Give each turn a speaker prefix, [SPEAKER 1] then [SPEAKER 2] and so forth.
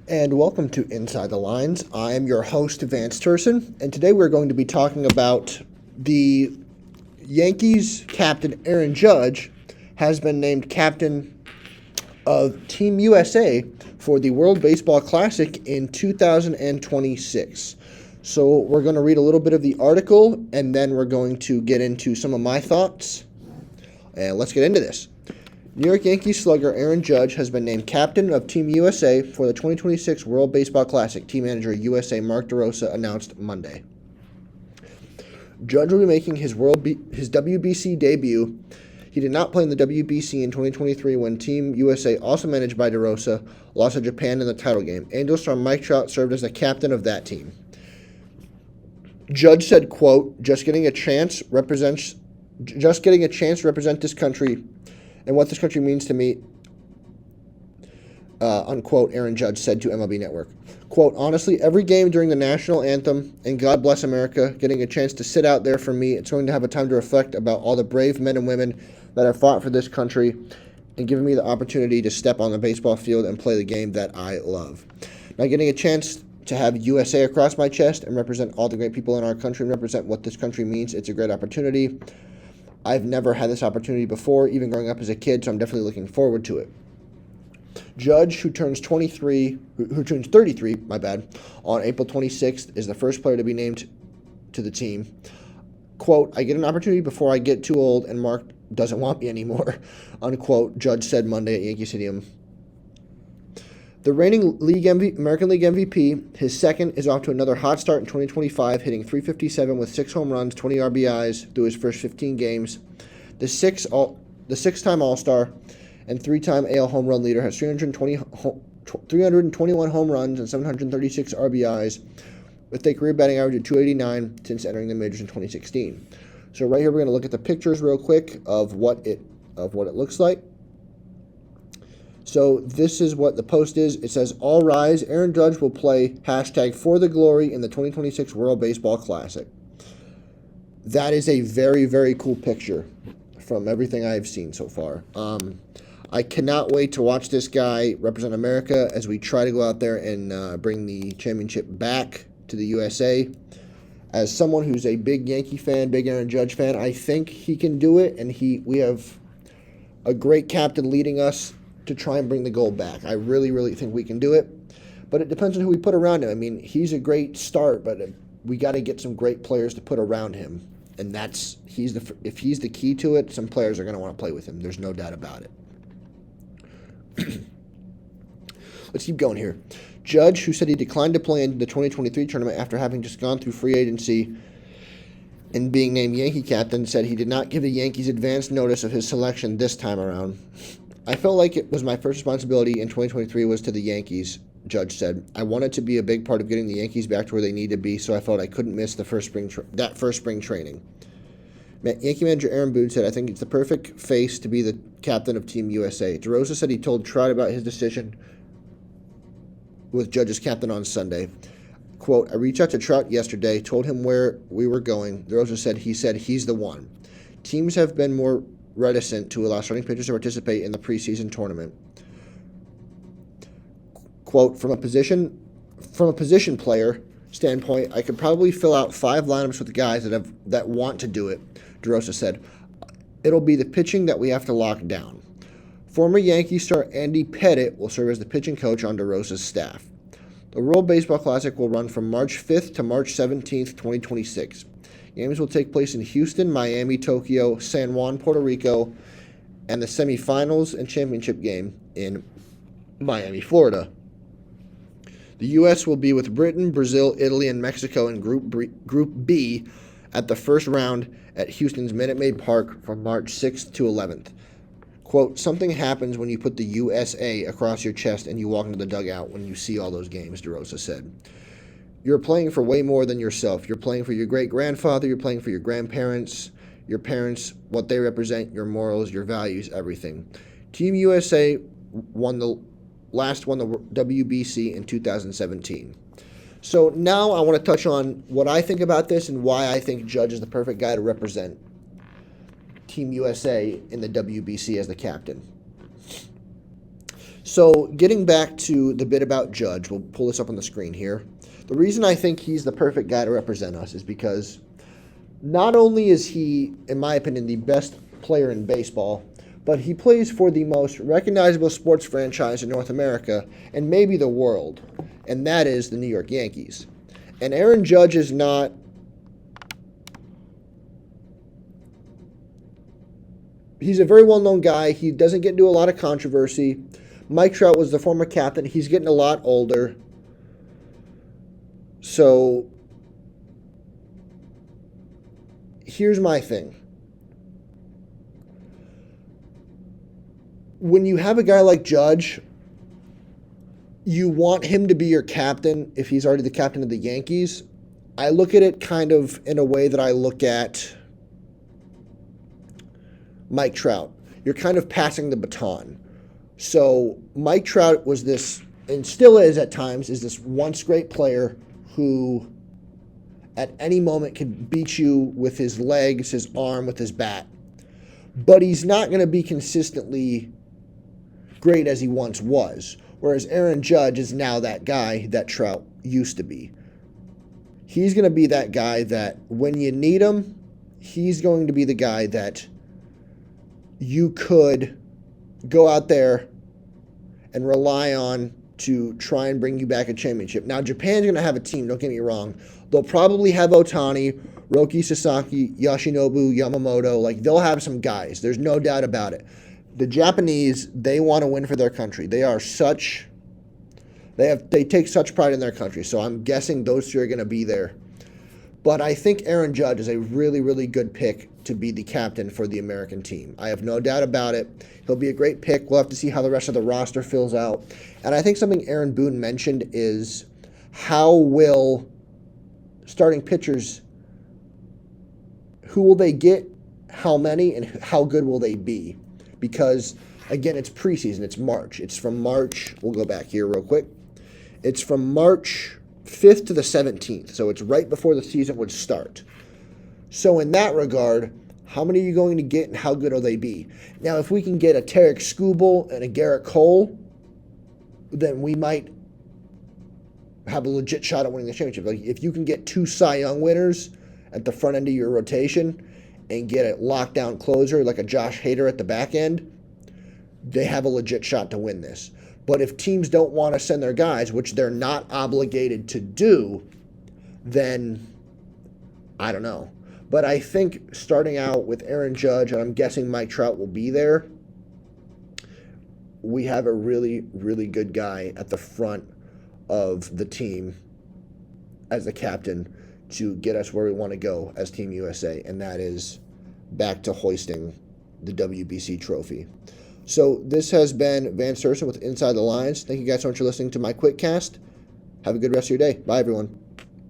[SPEAKER 1] And welcome to Inside the Lines. I am your host, Vance Turson, and today we're going to be talking about the Yankees captain Aaron Judge has been named captain of Team USA for the World Baseball Classic in 2026. So we're going to read a little bit of the article, and then we're going to get into some of my thoughts. And let's get into this. New York Yankees slugger Aaron Judge has been named captain of Team USA for the 2026 World Baseball Classic, team manager USA Mark DeRosa announced Monday. Judge will be making his WBC debut. He did not play in the WBC in 2023 when Team USA, also managed by DeRosa, lost to Japan in the title game. Angels star Mike Trout served as the captain of that team. Judge said, quote, just getting a chance to represent this country and what this country means to me, unquote, Aaron Judge said to MLB Network. Quote, honestly, every game during the national anthem and God Bless America, getting a chance to sit out there for me, it's going to have a time to reflect about all the brave men and women that have fought for this country and given me the opportunity to step on the baseball field and play the game that I love. Now, getting a chance to have USA across my chest and represent all the great people in our country and represent what this country means, it's a great opportunity. I've never had this opportunity before, even growing up as a kid, so I'm definitely looking forward to it. Judge, who turns 33, on April 26th, is the first player to be named to the team. Quote, I get an opportunity before I get too old and Mark doesn't want me anymore, unquote, Judge said Monday at Yankee Stadium. The reigning American League MVP, his second, is off to another hot start in 2025, hitting .357 with 6 home runs, 20 RBIs through his first 15 games. The six-time All-Star and 3-time AL home run leader has 321 home runs and 736 RBIs, with a career batting average of .289 since entering the majors in 2016. So right here we're going to look at the pictures real quick of what it looks like. So this is what the post is. It says, all rise, Aaron Judge will play #ForTheGlory in the 2026 World Baseball Classic. That is a very, very cool picture from everything I've seen so far. I cannot wait to watch this guy represent America as we try to go out there and bring the championship back to the USA. As someone who's a big Yankee fan, big Aaron Judge fan, I think he can do it, and we have a great captain leading us to try and bring the gold back. I really, really think we can do it, but it depends on who we put around him. I mean, he's a great start, but we got to get some great players to put around him, and if he's the key to it, some players are going to want to play with him. There's no doubt about it. Let's keep going here. Judge, who said he declined to play in the 2023 tournament after having just gone through free agency and being named Yankee captain, said he did not give the Yankees advance notice of his selection this time around. I felt like it was my first responsibility in 2023 was to the Yankees, Judge said. I wanted to be a big part of getting the Yankees back to where they need to be, so I felt I couldn't miss that first spring training. Yankee manager Aaron Boone said, I think it's the perfect face to be the captain of Team USA. DeRosa said he told Trout about his decision with Judge as captain on Sunday. Quote, I reached out to Trout yesterday, told him where we were going. DeRosa said he's the one. Teams have been more reticent to allow starting pitchers to participate in the preseason tournament. Quote, from a position player standpoint, I could probably fill out 5 lineups with guys that want to do it, DeRosa said. It'll be the pitching that we have to lock down. Former Yankee star Andy Pettitte will serve as the pitching coach on DeRosa's staff. The World Baseball Classic will run from March 5th to March 17th, 2026. Games will take place in Houston, Miami, Tokyo, San Juan, Puerto Rico, and the semifinals and championship game in Miami, Florida. The U.S. will be with Britain, Brazil, Italy, and Mexico in Group B at the first round at Houston's Minute Maid Park from March 6th to 11th. Quote, something happens when you put the USA across your chest and you walk into the dugout when you see all those games, DeRosa said. You're playing for way more than yourself. You're playing for your great-grandfather. You're playing for your grandparents, your parents, what they represent, your morals, your values, everything. Team USA won the WBC in 2017. So now I want to touch on what I think about this and why I think Judge is the perfect guy to represent Team USA in the WBC as the captain. So, getting back to the bit about Judge, we'll pull this up on the screen here. The reason I think he's the perfect guy to represent us is because not only is he, in my opinion, the best player in baseball, but he plays for the most recognizable sports franchise in North America and maybe the world, and that is the New York Yankees. And Aaron Judge is not. He's a very well-known guy. He doesn't get into a lot of controversy. Mike Trout was the former captain. He's getting a lot older. So, here's my thing. When you have a guy like Judge, you want him to be your captain if he's already the captain of the Yankees. I look at it kind of in a way that I look at Mike Trout. You're kind of passing the baton. So Mike Trout was this, and still is at times, is this once great player who at any moment can beat you with his legs, his arm, with his bat. But he's not going to be consistently great as he once was. Whereas Aaron Judge is now that guy that Trout used to be. He's going to be that guy that when you need him, he's going to be the guy that you could go out there and rely on to try and bring you back a championship. Now, Japan's going to have a team, don't get me wrong. They'll probably have Ohtani, Roki Sasaki, Yoshinobu, Yamamoto. Like, they'll have some guys. There's no doubt about it. The Japanese, they want to win for their country. They take such pride in their country. So I'm guessing those two are going to be there. But I think Aaron Judge is a really, really good pick to be the captain for the American team. I have no doubt about it. He'll be a great pick. We'll have to see how the rest of the roster fills out. And I think something Aaron Boone mentioned is how will starting pitchers, who will they get, how many, and how good will they be? Because, again, it's preseason. It's March. It's from March. We'll go back here real quick. It's from March 5th to the 17th. So it's right before the season would start. So in that regard, how many are you going to get and how good will they be? Now, if we can get a Tarek Skubal and a Garrett Cole, then we might have a legit shot at winning the championship. Like, if you can get 2 Cy Young winners at the front end of your rotation and get a lockdown closer like a Josh Hader at the back end, they have a legit shot to win this. But if teams don't want to send their guys, which they're not obligated to do, then I don't know. But I think starting out with Aaron Judge, and I'm guessing Mike Trout will be there, we have a really, really good guy at the front of the team as the captain to get us where we want to go as Team USA, and that is back to hoisting the WBC trophy. So this has been Vance Serson with Inside the Lines. Thank you guys so much for listening to my quick cast. Have a good rest of your day. Bye, everyone.